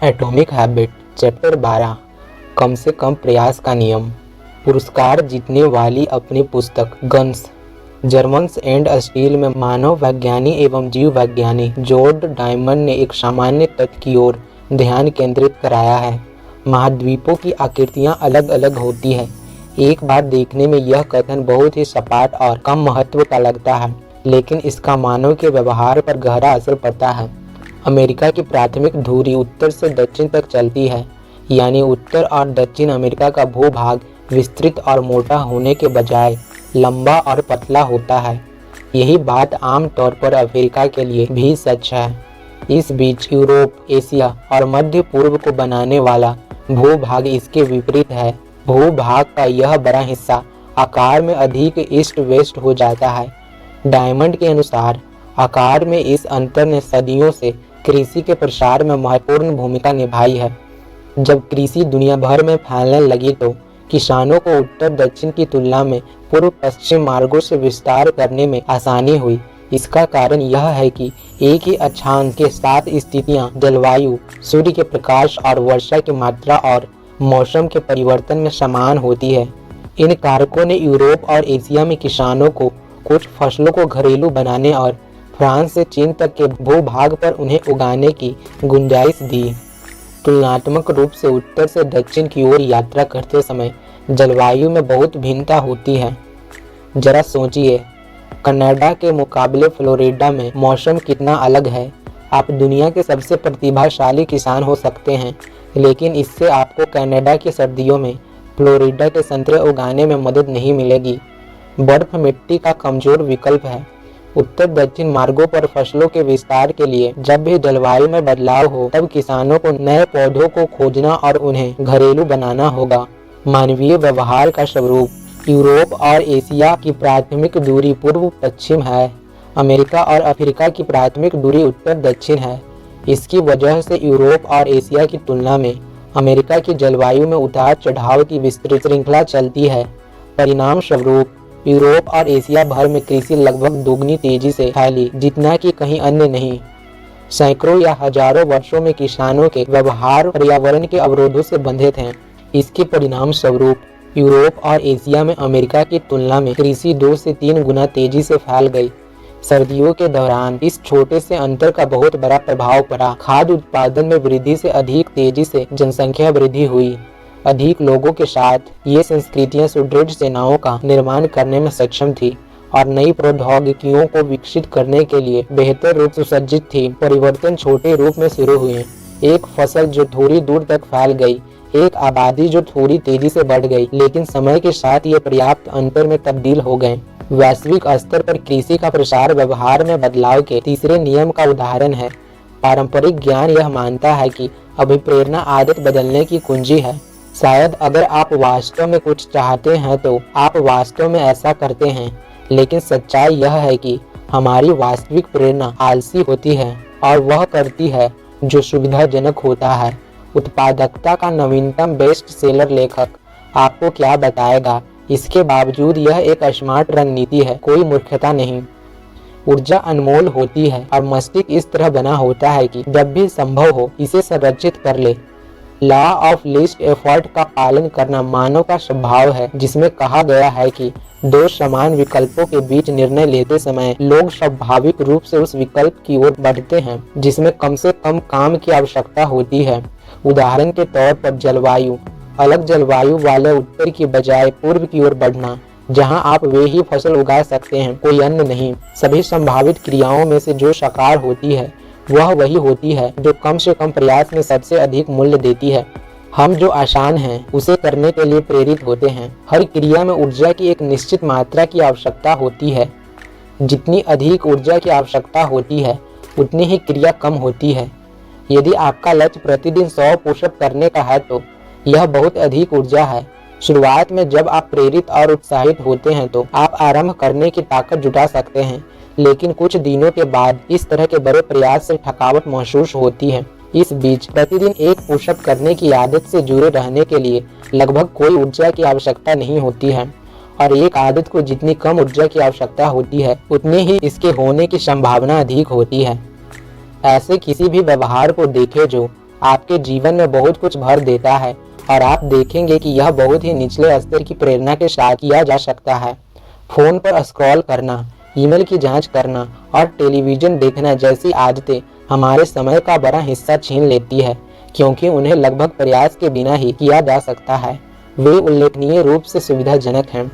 Atomic habit chapter 12 कम से कम प्रयास का नियम। पुरस्कार जीतने वाली अपनी पुस्तक गन्स, जर्मन्स एंड स्टील में मानव वैज्ञानी एवं जीव वैज्ञानी जॉर्ज डायमंड ने एक सामान्य तथ्य की ओर ध्यान केंद्रित कराया है। महाद्वीपों की आकृतियां अलग अलग होती है। एक बार देखने में यह कथन बहुत ही सपाट और कम महत्व का लगता है, लेकिन इसका मानव के व्यवहार पर गहरा असर पड़ता है। अमेरिका की प्राथमिक धुरी उत्तर से दक्षिण तक चलती है, यानी उत्तर और दक्षिण अमेरिका का भूभाग विस्तृत और मोटा होने के बजाय लंबा और पतला होता है। यही बात आम तौर पर अफ्रीका के लिए भी सच है। इस बीच यूरोप, एशिया और मध्य पूर्व को बनाने वाला भूभाग इसके विपरीत है। भूभाग का यह बड़ा हिस्सा आकार में अधिक ईस्ट वेस्ट हो जाता है। डायमंड के अनुसार आकार में इस अंतर ने सदियों से कृषि के प्रसार में महत्वपूर्ण भूमिका निभाई है। जब कृषि दुनिया भर में फैलने लगी तो किसानों को उत्तर दक्षिण की तुलना में पूर्व पश्चिम मार्गों से विस्तार करने में आसानी हुई। इसका कारण यह है कि एक ही अक्षांश के साथ स्थितियां, जलवायु, सूर्य के प्रकाश और वर्षा की मात्रा और मौसम के परिवर्तन में समान होती है। इन कारकों ने यूरोप और एशिया में किसानों को कुछ फसलों को घरेलू बनाने और फ्रांस से चीन तक के भूभाग पर उन्हें उगाने की गुंजाइश दी। तुलनात्मक रूप से उत्तर से दक्षिण की ओर यात्रा करते समय जलवायु में बहुत भिन्नता होती है। जरा सोचिए, कनाडा के मुकाबले फ्लोरिडा में मौसम कितना अलग है। आप दुनिया के सबसे प्रतिभाशाली किसान हो सकते हैं, लेकिन इससे आपको कनाडा की सर्दियों में फ्लोरिडा के संतरे उगाने में मदद नहीं मिलेगी। बर्फ मिट्टी का कमजोर विकल्प है। उत्तर दक्षिण मार्गों पर फसलों के विस्तार के लिए जब भी जलवायु में बदलाव हो, तब किसानों को नए पौधों को खोजना और उन्हें घरेलू बनाना होगा। मानवीय व्यवहार का स्वरूप यूरोप और एशिया की प्राथमिक दूरी पूर्व पश्चिम है। अमेरिका और अफ्रीका की प्राथमिक दूरी उत्तर दक्षिण है। इसकी वजह से यूरोप और एशिया की तुलना में अमेरिका की जलवायु में उतार चढ़ाव की विस्तृत श्रृंखला चलती है। परिणाम स्वरूप यूरोप और एशिया भर में कृषि लगभग दोगुनी तेजी से फैली, जितना कि कहीं अन्य नहीं। सैकड़ों या हजारों वर्षों में किसानों के व्यवहार पर्यावरण के अवरोधों से बंधे थे। इसके परिणाम स्वरूप यूरोप और एशिया में अमेरिका की तुलना में कृषि 2 से 3 गुना तेजी से फैल गई। सर्दियों के दौरान इस छोटे से अंतर का बहुत बड़ा प्रभाव पड़ा। खाद्य उत्पादन में वृद्धि से अधिक तेजी से जनसंख्या वृद्धि हुई। अधिक लोगों के साथ ये संस्कृतियां सुदृढ़ सेनाओं का निर्माण करने में सक्षम थी और नई प्रौद्योगिकियों को विकसित करने के लिए बेहतर रूप से सुसज्जित थी। परिवर्तन छोटे रूप में शुरू हुए। एक फसल जो थोड़ी दूर तक फैल गई, एक आबादी जो थोड़ी तेजी से बढ़ गई, लेकिन समय के साथ ये पर्याप्त अंतर में तब्दील हो गए। वैश्विक स्तर पर कृषि का प्रसार व्यवहार में बदलाव के तीसरे नियम का उदाहरण है। पारंपरिक ज्ञान यह मानता है कि अभिप्रेरणा आदत बदलने की कुंजी है। शायद अगर आप वास्तव में कुछ चाहते हैं तो आप वास्तव में ऐसा करते हैं, लेकिन सच्चाई यह है कि हमारी वास्तविक प्रेरणा आलसी होती है और वह करती है जो सुविधाजनक होता है। उत्पादकता का नवीनतम बेस्ट सेलर लेखक आपको क्या बताएगा? इसके बावजूद यह एक स्मार्ट रणनीति है, कोई मूर्खता नहीं। ऊर्जा अनमोल होती है और मस्तिष्क इस तरह बना होता है कि जब भी संभव हो इसे संरक्षित कर ले। लॉ ऑफ लीस्ट एफर्ट का पालन करना मानव का स्वभाव है, जिसमें कहा गया है कि 2 समान विकल्पों के बीच निर्णय लेते समय लोग स्वाभाविक रूप से उस विकल्प की ओर बढ़ते हैं जिसमें कम से कम काम की आवश्यकता होती है। उदाहरण के तौर पर जलवायु, अलग जलवायु वाले उत्तर की बजाय पूर्व की ओर बढ़ना, जहां आप वे ही फसल उगा सकते हैं, कोई अन्य नहीं। सभी संभावित क्रियाओं में से जो साकार होती है वह वही होती है जो कम से कम प्रयास में सबसे अधिक मूल्य देती है। हम जो आसान है उसे करने के लिए प्रेरित होते हैं। हर क्रिया में ऊर्जा की एक निश्चित मात्रा की आवश्यकता होती है। जितनी अधिक ऊर्जा की आवश्यकता होती है उतनी ही क्रिया कम होती है। यदि आपका लक्ष्य प्रतिदिन 100 पुशअप करने का है तो यह बहुत अधिक ऊर्जा है। शुरुआत में जब आप प्रेरित और उत्साहित होते हैं तो आप आरंभ करने की ताकत जुटा सकते हैं, लेकिन कुछ दिनों के बाद इस तरह के बड़े प्रयास से थकावट महसूस होती है। इस बीच प्रतिदिन 1 पुशअप करने की आदत से जुड़े रहने के लिए लगभग कोई ऊर्जा की आवश्यकता नहीं होती है, और एक आदत को जितनी कम ऊर्जा की आवश्यकता होती है उतनी ही इसके होने की संभावना अधिक होती है। ऐसे किसी भी व्यवहार को देखें जो आपके जीवन में बहुत कुछ भर देता है और आप देखेंगे कि यह बहुत ही निचले स्तर की प्रेरणा के साथ किया जा सकता है। फोन पर स्क्रॉल करना, ईमेल की जांच करना और टेलीविज़न देखना जैसी आदतें हमारे समय का बड़ा हिस्सा छीन लेती है, क्योंकि उन्हें लगभग प्रयास के बिना ही किया जा सकता है। वे उल्लेखनीय रूप से सुविधाजनक हैं।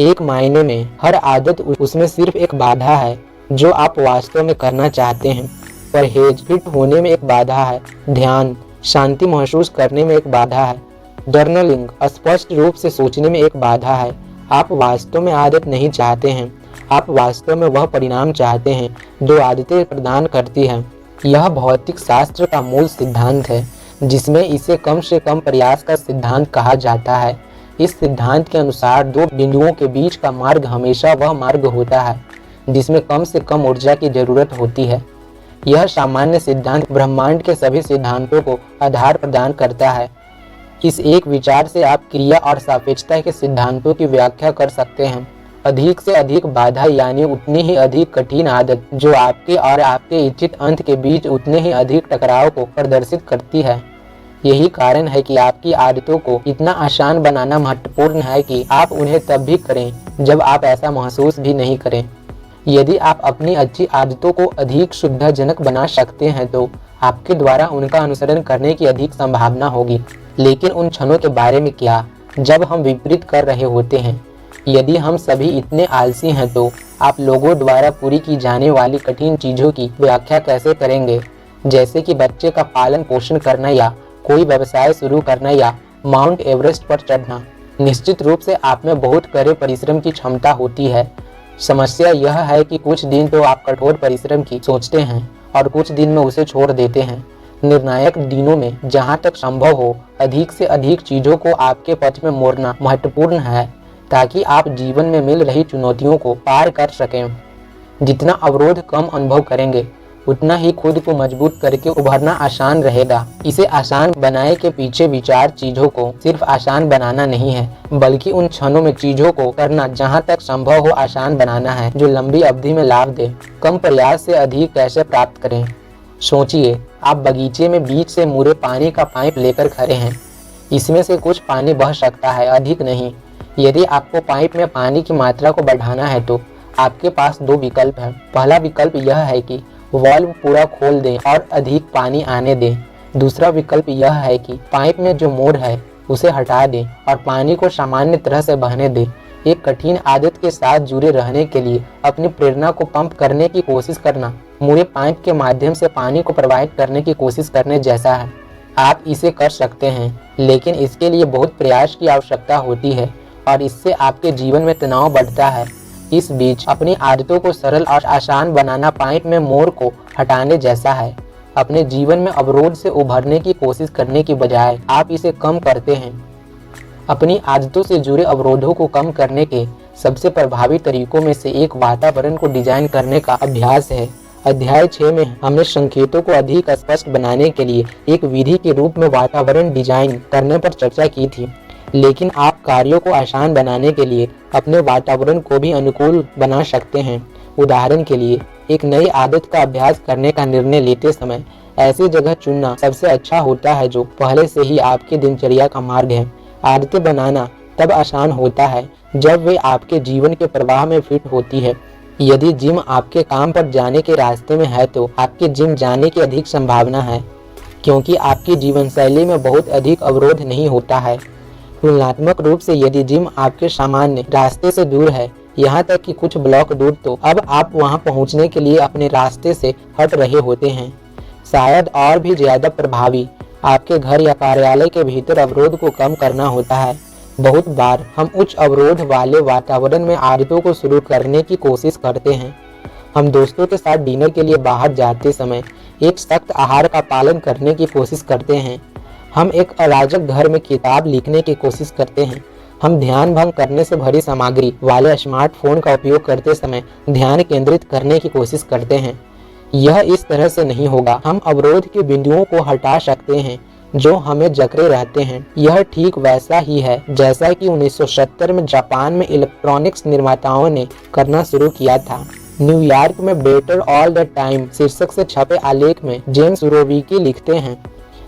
एक मायने में हर आदत उसमें सिर्फ एक बाधा है जो आप वास्तव में करना चाहते हैं। परहेज फिट होने में एक बाधा है, ध्यान शांति महसूस करने में एक बाधा है, जर्नलिंग स्पष्ट रूप से सोचने में एक बाधा है। आप वास्तव में आदत नहीं चाहते हैं, आप वास्तव में वह परिणाम चाहते हैं जो आदतें प्रदान करती हैं। यह भौतिक शास्त्र का मूल सिद्धांत है, जिसमें इसे कम से कम प्रयास का सिद्धांत कहा जाता है। इस सिद्धांत के अनुसार दो बिंदुओं के बीच का मार्ग हमेशा वह मार्ग होता है जिसमें कम से कम ऊर्जा की जरूरत होती है। यह सामान्य सिद्धांत ब्रह्मांड के सभी सिद्धांतों को आधार प्रदान करता है। इस एक विचार से आप क्रिया और सापेक्षता के सिद्धांतों की व्याख्या कर सकते हैं। अधिक से अधिक बाधा यानी उतनी ही अधिक कठिन आदत जो आपके और आपके इच्छित अंत के बीच उतने ही अधिक टकराव को प्रदर्शित करती है। यही कारण है कि आपकी आदतों को इतना आसान बनाना महत्वपूर्ण है कि आप उन्हें तब भी करें जब आप ऐसा महसूस भी नहीं करें। यदि आप अपनी अच्छी आदतों को अधिक सुविधाजनक बना सकते हैं तो आपके द्वारा उनका अनुसरण करने की अधिक संभावना होगी। लेकिन उन क्षणों के बारे में क्या जब हम विपरीत कर रहे होते हैं? यदि हम सभी इतने आलसी हैं तो आप लोगों द्वारा पूरी की जाने वाली कठिन चीज़ों की व्याख्या कैसे करेंगे, जैसे कि बच्चे का पालन पोषण करना या कोई व्यवसाय शुरू करना या माउंट एवरेस्ट पर चढ़ना? निश्चित रूप से आप में बहुत कड़े परिश्रम की क्षमता होती है। समस्या यह है कि कुछ दिन तो आप कठोर परिश्रम की सोचते हैं और कुछ दिन में उसे छोड़ देते हैं। निर्णायक दिनों में जहां तक संभव हो अधिक से अधिक चीज़ों को आपके पक्ष में मोड़ना महत्वपूर्ण है ताकि आप जीवन में मिल रही चुनौतियों को पार कर सकें। जितना अवरोध कम अनुभव करेंगे उतना ही खुद को मजबूत करके उभरना आसान रहेगा। इसे आसान बनाए के पीछे विचार चीज़ों को सिर्फ आसान बनाना नहीं है, बल्कि उन क्षणों में चीज़ों को करना जहां तक संभव हो आसान बनाना है जो लंबी अवधि में लाभ दे। कम प्रयास से अधिक कैसे प्राप्त करें? सोचिए, आप बगीचे में बीच से मुड़े पानी का पाइप लेकर खड़े हैं। इसमें से कुछ पानी बह सकता है, अधिक नहीं। यदि आपको पाइप में पानी की मात्रा को बढ़ाना है तो आपके पास दो विकल्प हैं। पहला विकल्प यह है कि वाल्व पूरा खोल दें और अधिक पानी आने दें। दूसरा विकल्प यह है कि पाइप में जो मोड़ है उसे हटा दें और पानी को सामान्य तरह से बहने दें। एक कठिन आदत के साथ जुड़े रहने के लिए अपनी प्रेरणा को पंप करने की कोशिश करना मुड़े पाइप के माध्यम से पानी को प्रवाहित करने की कोशिश करने जैसा है। आप इसे कर सकते हैं, लेकिन इसके लिए बहुत प्रयास की आवश्यकता होती है और इससे आपके जीवन में तनाव बढ़ता है। इस बीच अपनी आदतों को सरल और आसान बनाना पाइप में मोड़ को हटाने जैसा है। अपने जीवन में अवरोध से उभरने की कोशिश करने की बजाय आप इसे कम करते हैं। अपनी आदतों से जुड़े अवरोधों को कम करने के सबसे प्रभावी तरीकों में से एक वातावरण को डिजाइन करने का अभ्यास है। अध्याय 6 में हमने संकेतों को अधिक स्पष्ट बनाने के लिए एक विधि के रूप में वातावरण डिजाइन करने पर चर्चा की थी। लेकिन आप कार्यों को आसान बनाने के लिए अपने वातावरण को भी अनुकूल बना सकते हैं। उदाहरण के लिए, एक नई आदत का अभ्यास करने का निर्णय लेते समय ऐसी जगह चुनना सबसे अच्छा होता है जो पहले से ही आपकी दिनचर्या का मार्ग है। आदतें बनाना तब आसान होता है जब वे आपके जीवन के प्रवाह में फिट होती है। यदि जिम आपके काम पर जाने के रास्ते में है तो आपके जिम जाने की अधिक संभावना है, क्योंकि आपकी जीवन शैली में बहुत अधिक अवरोध नहीं होता है। तुलनात्मक रूप से यदि जिम आपके सामान्य रास्ते से दूर है, यहाँ तक कि कुछ ब्लॉक दूर, तो अब आप वहाँ पहुँचने के लिए अपने रास्ते से हट रहे होते हैं। शायद और भी ज़्यादा प्रभावी आपके घर या कार्यालय के भीतर अवरोध को कम करना होता है। बहुत बार हम उच्च अवरोध वाले वातावरण में आदतों को शुरू करने की कोशिश करते हैं। हम दोस्तों के साथ डिनर के लिए बाहर जाते समय एक सख्त आहार का पालन करने की कोशिश करते हैं। हम एक अराजक घर में किताब लिखने की कोशिश करते हैं। हम ध्यान भंग करने से भरी सामग्री वाले स्मार्टफोन का उपयोग करते समय ध्यान केंद्रित करने की कोशिश करते हैं। यह इस तरह से नहीं होगा। हम अवरोध के बिंदुओं को हटा सकते हैं जो हमें जकड़े रहते हैं। यह ठीक वैसा ही है जैसा कि 1970 में जापान में इलेक्ट्रॉनिक्स निर्माताओं ने करना शुरू किया था। न्यूयॉर्क में बेटर ऑल द टाइम शीर्षक से छपे आलेख में जेम्स रोविकी लिखते हैं,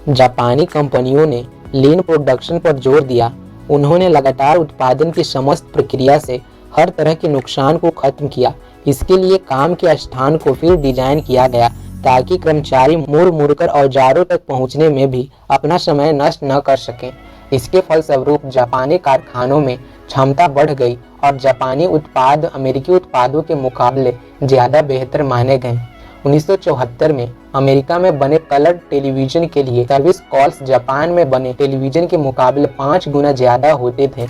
जापानी कंपनियों ने लीन प्रोडक्शन पर जोर दिया। उन्होंने लगातार उत्पादन की समस्त प्रक्रिया से हर तरह के नुकसान को खत्म किया। इसके लिए काम के स्थान को फिर डिजाइन किया गया ताकि कर्मचारी मुड़ मुड़कर औजारों तक पहुंचने में भी अपना समय नष्ट न कर सकें। इसके फलस्वरूप जापानी कारखानों में क्षमता बढ़ गई और जापानी उत्पाद अमेरिकी उत्पादों के मुकाबले ज़्यादा बेहतर माने गए। 1974 में अमेरिका में बने कलर टेलीविज़न के लिए सर्विस कॉल्स जापान में बने टेलीविज़न के मुकाबले 5 गुना ज़्यादा होते थे।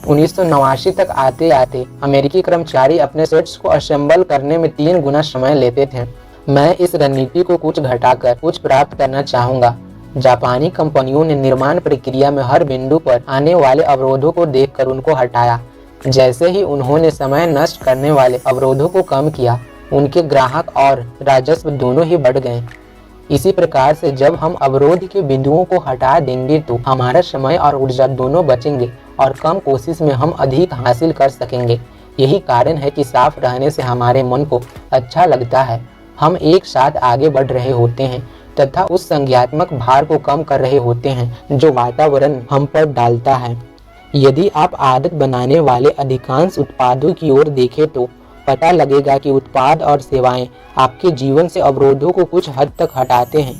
1989 तक आते आते अमेरिकी कर्मचारी अपने सेट्स को असेंबल करने में 3 गुना समय लेते थे। मैं इस रणनीति को कुछ घटाकर कुछ प्राप्त करना चाहूँगा। जापानी कंपनियों ने निर्माण प्रक्रिया में हर बिंदु पर आने वाले अवरोधों को देखकर उनको हटाया। जैसे ही उन्होंने समय नष्ट करने वाले अवरोधों को कम किया, उनके ग्राहक और राजस्व दोनों ही बढ़ गए। इसी प्रकार से जब हम अवरोध के बिंदुओं को हटा देंगे तो हमारा समय और ऊर्जा दोनों बचेंगे और कम कोशिश में हम अधिक हासिल कर सकेंगे। यही कारण है कि साफ रहने से हमारे मन को अच्छा लगता है। हम एक साथ आगे बढ़ रहे होते हैं तथा उस संज्ञात्मक भार को कम कर रहे होते हैं जो वातावरण हम पर डालता है। यदि आप आदत बनाने वाले अधिकांश उत्पादों की ओर देखें तो पता लगेगा कि उत्पाद और सेवाएं आपके जीवन से अवरोधों को कुछ हद तक हटाते हैं।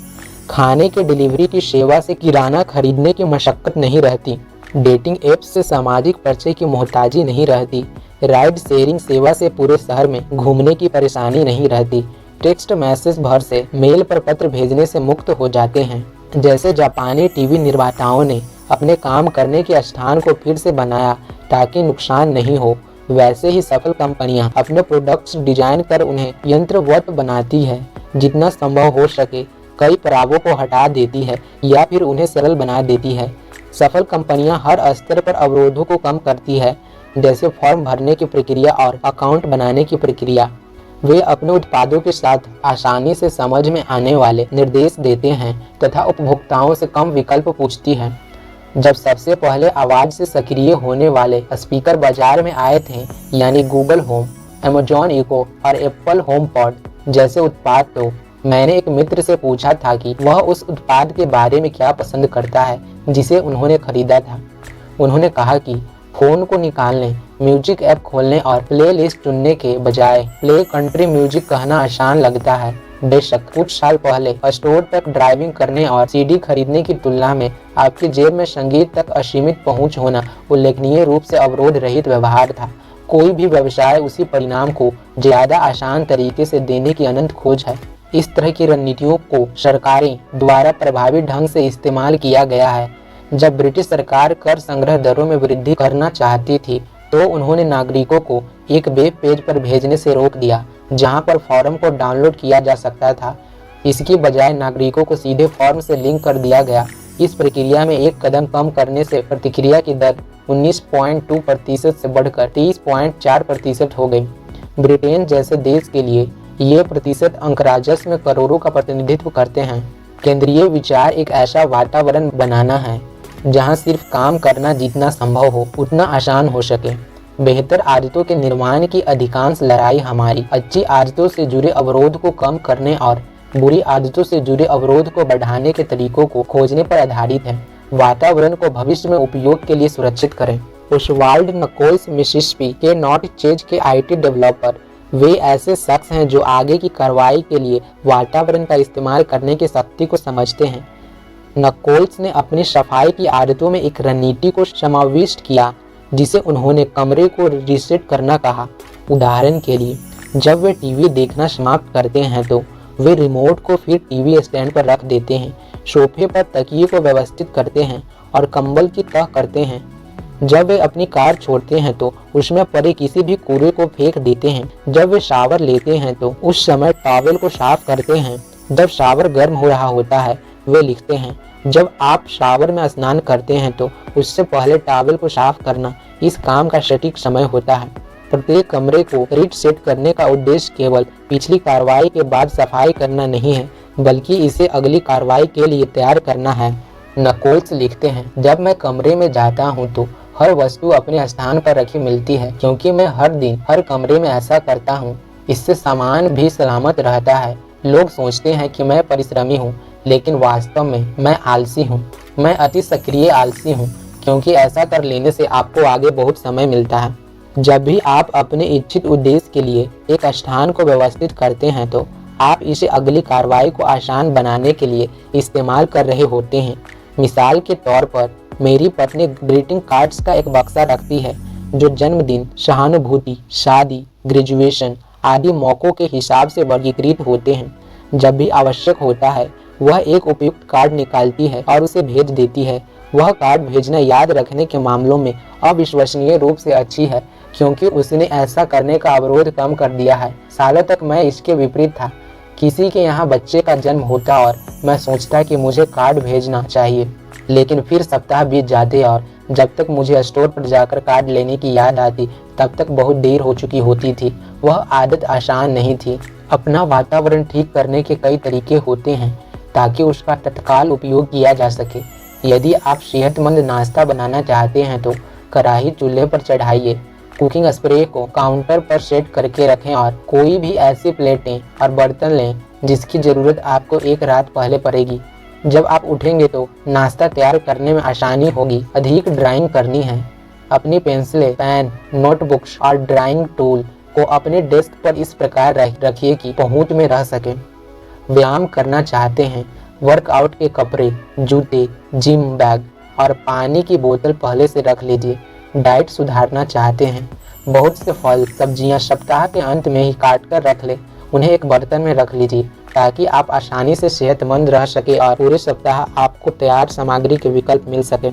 खाने के डिलीवरी की सेवा से किराना खरीदने की मशक्कत नहीं रहती। डेटिंग ऐप्स से सामाजिक परिचय की मोहताजी नहीं रहती। राइड शेयरिंग सेवा से पूरे शहर में घूमने की परेशानी नहीं रहती। टेक्स्ट मैसेज भर से मेल पर पत्र भेजने से मुक्त हो जाते हैं। जैसे जापानी टीवी निर्माताओं ने अपने काम करने के स्थान को फिर से बनाया ताकि नुकसान नहीं हो, वैसे ही सफल कंपनियां अपने प्रोडक्ट्स डिजाइन कर उन्हें यंत्रवत बनाती है। जितना संभव हो सके कई पड़ावों को हटा देती है या फिर उन्हें सरल बना देती है। सफल कंपनियां हर स्तर पर अवरोधों को कम करती है, जैसे फॉर्म भरने की प्रक्रिया और अकाउंट बनाने की प्रक्रिया। वे अपने उत्पादों के साथ आसानी से समझ में आने वाले निर्देश देते हैं तथा उपभोक्ताओं से कम विकल्प पूछती है। जब सबसे पहले आवाज़ से सक्रिय होने वाले स्पीकर बाजार में आए थे, यानी गूगल होम, अमेजॉन इको और एप्पल होम पॉड जैसे उत्पाद, तो मैंने एक मित्र से पूछा था कि वह उस उत्पाद के बारे में क्या पसंद करता है जिसे उन्होंने खरीदा था। उन्होंने कहा कि फ़ोन को निकालने, म्यूजिक ऐप खोलने और प्ले लिस्ट चुनने के बजाय प्ले कंट्री म्यूजिक कहना आसान लगता है। बेशक कुछ साल पहले स्टोर तक ड्राइविंग करने और सीडी खरीदने की तुलना में आपकी जेब में संगीत तक असीमित पहुंच होना उल्लेखनीय रूप से अवरोध रहित व्यवहार था। कोई भी व्यवसाय उसी परिणाम को ज़्यादा आसान तरीके से देने की अनंत खोज है। इस तरह की रणनीतियों को सरकारें द्वारा प्रभावी ढंग से इस्तेमाल किया गया है। जब ब्रिटिश सरकार कर संग्रह दरों में वृद्धि करना चाहती थी तो उन्होंने नागरिकों को एक वेब पेज पर भेजने से रोक दिया जहां पर फॉर्म को डाउनलोड किया जा सकता था। इसकी बजाय नागरिकों को सीधे फॉर्म से लिंक कर दिया गया। इस प्रक्रिया में एक कदम कम करने से प्रतिक्रिया की दर 19.2% से बढ़कर 30.4% हो गई। ब्रिटेन जैसे देश के लिए ये प्रतिशत अंक राजस्व में करोड़ों का प्रतिनिधित्व करते हैं। केंद्रीय विचार एक ऐसा वातावरण बनाना है जहां सिर्फ काम करना जितना संभव हो उतना आसान हो सके। बेहतर आदतों के निर्माण की अधिकांश लड़ाई हमारी अच्छी आदतों से जुड़े अवरोध को कम करने और बुरी आदतों से जुड़े अवरोध को बढ़ाने के तरीकों को खोजने पर आधारित है। वातावरण को भविष्य में उपयोग के लिए सुरक्षित करें। ओसवाल्ड नकोल्स मिसिसिपी के नॉर्थ चेज के IT डेवलपर वे ऐसे शख्स हैं जो आगे की कार्रवाई के लिए वातावरण का इस्तेमाल करने की शक्ति को समझते हैं। नकोल्स ने अपनी सफाई की आदतों में एक रणनीति को समाविष्ट किया जिसे उन्होंने कमरे को रीसेट करना कहा। उदाहरण के लिए, जब वे टीवी देखना समाप्त करते हैं तो वे रिमोट को फिर टीवी स्टैंड पर रख देते हैं, सोफे पर तकिए को व्यवस्थित करते हैं और कंबल की तह करते हैं। जब वे अपनी कार छोड़ते हैं तो उसमें पड़े किसी भी कूड़े को फेंक देते हैं। जब वे शावर लेते हैं तो उस समय टॉवल को साफ करते हैं। जब शावर गर्म हो रहा होता है वे लिखते हैं। जब आप शावर में स्नान करते हैं तो उससे पहले टॉवल को साफ करना इस काम का सटीक समय होता है। प्रत्येक कमरे को रीड सेट करने का उद्देश्य केवल पिछली कार्रवाई के बाद सफाई करना नहीं है, बल्कि इसे अगली कार्रवाई के लिए तैयार करना है। नकोल्स लिखते हैं, जब मैं कमरे में जाता हूँ तो हर वस्तु अपने स्थान पर रखी मिलती है, क्योंकि मैं हर दिन हर कमरे में ऐसा करता हूँ। इससे सामान भी सलामत रहता है। लोग सोचते हैं कि मैं परिश्रमी हूँ, लेकिन वास्तव में मैं आलसी हूँ। मैं अति सक्रिय आलसी हूँ, क्योंकि ऐसा कर लेने से आपको आगे बहुत समय मिलता है। जब भी आप अपने इच्छित उद्देश्य के लिए एक स्थान को व्यवस्थित करते हैं तो आप इसे अगली कार्रवाई को आसान बनाने के लिए इस्तेमाल कर रहे होते हैं। मिसाल के तौर पर मेरी पत्नी ग्रीटिंग कार्ड्स का एक बक्सा रखती है जो जन्मदिन, सहानुभूति, शादी, ग्रेजुएशन आदि मौक़ों के हिसाब से वर्गीकृत होते हैं। जब भी आवश्यक होता है वह एक उपयुक्त कार्ड निकालती है और उसे भेज देती है। वह कार्ड भेजना याद रखने के मामलों में अविश्वसनीय रूप से अच्छी है, क्योंकि उसने ऐसा करने का अवरोध कम कर दिया है। सालों तक मैं इसके विपरीत था। किसी के यहाँ बच्चे का जन्म होता और मैं सोचता कि मुझे कार्ड भेजना चाहिए, लेकिन फिर सप्ताह बीत जाते और जब तक मुझे स्टोर पर जाकर कार्ड लेने की याद आती तब तक बहुत देर हो चुकी होती थी। वह आदत आसान नहीं थी। अपना वातावरण ठीक करने के कई तरीके होते हैं ताकि उसका तत्काल उपयोग किया जा सके। यदि आप सेहतमंद नाश्ता बनाना चाहते हैं तो कढ़ाई चूल्हे पर चढ़ाइए, कुकिंग स्प्रे को काउंटर पर सेट करके रखें और कोई भी ऐसी प्लेटें और बर्तन लें जिसकी ज़रूरत आपको एक रात पहले पड़ेगी। जब आप उठेंगे तो नाश्ता तैयार करने में आसानी होगी। अधिक ड्राइंग करनी है। अपनी पेंसिलें, पेन, नोटबुक्स और ड्राइंग टूल को अपने डेस्क पर इस प्रकार रखिए कि पहुंच में रह सके। व्यायाम करना चाहते हैं, वर्कआउट के कपड़े, जूते, जिम बैग और पानी की बोतल पहले से रख लीजिए। डाइट सुधारना चाहते हैं, बहुत से फल, सब्जियां सप्ताह के अंत में ही काट कर रख लें। उन्हें एक बर्तन में रख लीजिए ताकि आप आसानी से सेहतमंद रह सके और पूरे सप्ताह आपको तैयार सामग्री के विकल्प मिल सके।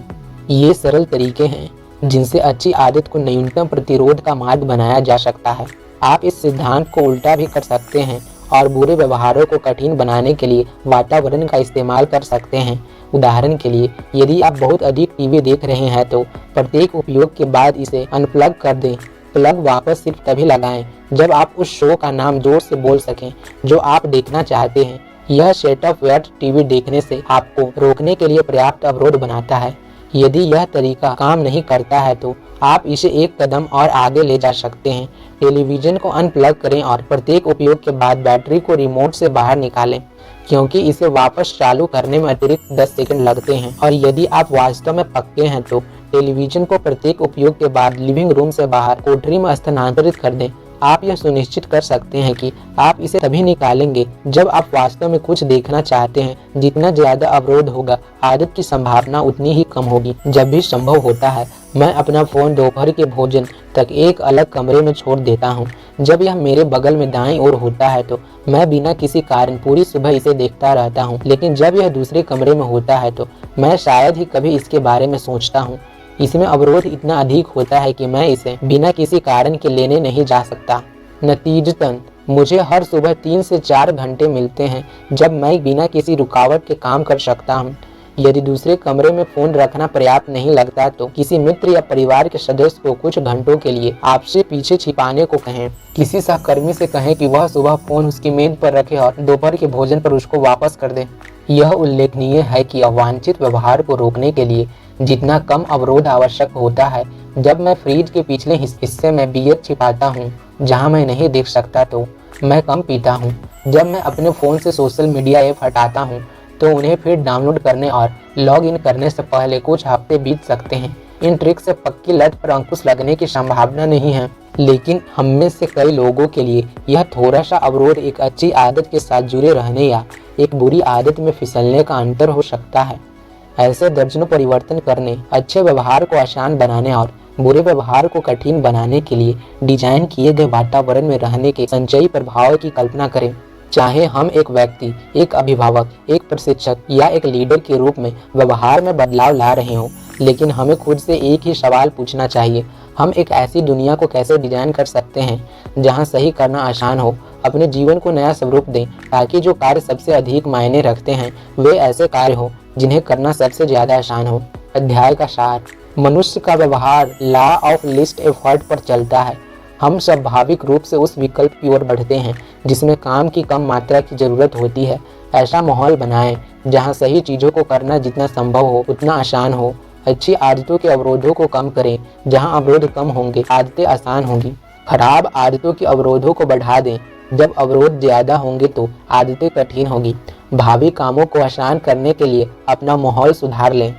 ये सरल तरीके हैं जिनसे अच्छी आदत को न्यूनतम प्रतिरोध का मार्ग बनाया जा सकता है। आप इस सिद्धांत को उल्टा भी कर सकते हैं और बुरे व्यवहारों को कठिन बनाने के लिए वातावरण का इस्तेमाल कर सकते हैं। उदाहरण के लिए, यदि आप बहुत अधिक टीवी देख रहे हैं तो प्रत्येक उपयोग के बाद इसे अनप्लग कर दें। प्लग वापस सिर्फ तभी लगाएं जब आप उस शो का नाम जोर से बोल सकें जो आप देखना चाहते हैं। यह सेटअप व्यर्थ टीवी देखने से आपको रोकने के लिए पर्याप्त अवरोध बनाता है। यदि यह तरीका काम नहीं करता है तो आप इसे एक कदम और आगे ले जा सकते हैं। टेलीविज़न को अनप्लग करें और प्रत्येक उपयोग के बाद बैटरी को रिमोट से बाहर निकालें, क्योंकि इसे वापस चालू करने में अतिरिक्त 10 सेकंड लगते हैं। और यदि आप वास्तव में पक्के हैं तो टेलीविज़न को प्रत्येक उपयोग के बाद लिविंग रूम से बाहर कोठरी में स्थानांतरित कर दें। आप यह सुनिश्चित कर सकते हैं कि आप इसे तभी निकालेंगे जब आप वास्तव में कुछ देखना चाहते हैं। जितना ज़्यादा अवरोध होगा, आदत की संभावना उतनी ही कम होगी। जब भी संभव होता है मैं अपना फ़ोन दोपहर के भोजन तक एक अलग कमरे में छोड़ देता हूँ। जब यह मेरे बगल में दाईं ओर होता है तो मैं बिना किसी कारण पूरी सुबह इसे देखता रहता हूँ, लेकिन जब यह दूसरे कमरे में होता है तो मैं शायद ही कभी इसके बारे में सोचता हूँ। इसमें अवरोध इतना अधिक होता है कि मैं इसे बिना किसी कारण के लेने नहीं जा सकता। नतीजतन मुझे हर सुबह 3 से 4 घंटे मिलते हैं जब मैं बिना किसी रुकावट के काम कर सकता हूँ। यदि दूसरे कमरे में फ़ोन रखना पर्याप्त नहीं लगता तो किसी मित्र या परिवार के सदस्य को कुछ घंटों के लिए आपसे पीछे छिपाने को कहें। किसी सहकर्मी से कहें कि वह सुबह फ़ोन उसकी मेज पर रखे और दोपहर के भोजन पर उसको वापस कर दे। यह उल्लेखनीय है कि अवांछित व्यवहार को रोकने के लिए जितना कम अवरोध आवश्यक होता है। जब मैं फ्रिज के पिछले हिस्से में बियर छिपाता हूँ जहाँ मैं नहीं देख सकता तो मैं कम पीता हूँ। जब मैं अपने फ़ोन से सोशल मीडिया ऐप हटाता हूँ तो उन्हें फिर डाउनलोड करने और लॉग इन करने से पहले कुछ हफ्ते बीत सकते हैं। इन ट्रिक से पक्की लत पर अंकुश लगने की संभावना नहीं है, लेकिन हम में से कई लोगों के लिए यह थोड़ा सा अवरोध एक अच्छी आदत के साथ जुड़े रहने या एक बुरी आदत में फिसलने का अंतर हो सकता है। ऐसे दर्जनों परिवर्तन करने, अच्छे व्यवहार को आसान बनाने और बुरे व्यवहार को कठिन बनाने के लिए डिजाइन किए गए वातावरण में रहने के संचयी प्रभाव की कल्पना करें। चाहे हम एक व्यक्ति, एक अभिभावक, एक प्रशिक्षक या एक लीडर के रूप में व्यवहार में बदलाव ला रहे हों, लेकिन हमें खुद से एक ही सवाल पूछना चाहिए: हम एक ऐसी दुनिया को कैसे डिजाइन कर सकते हैं जहां सही करना आसान हो। अपने जीवन को नया स्वरूप दें ताकि जो कार्य सबसे अधिक मायने रखते हैं वे ऐसे कार्य हो जिन्हें करना सबसे ज़्यादा आसान हो। अध्याय का सार: मनुष्य का व्यवहार लॉ ऑफ लीस्ट एफर्ट पर चलता है। हम स्वाभाविक रूप से उस विकल्प की ओर बढ़ते हैं जिसमें काम की कम मात्रा की ज़रूरत होती है। ऐसा माहौल बनाएं जहां सही चीज़ों को करना जितना संभव हो उतना आसान हो। अच्छी आदतों के अवरोधों को कम करें जहां अवरोध कम होंगे, आदतें आसान होंगी। खराब आदतों के अवरोधों को बढ़ा दें जब अवरोध ज़्यादा होंगे तो आदतें कठिन होगी। भावी कामों को आसान करने के लिए अपना माहौल सुधार लें।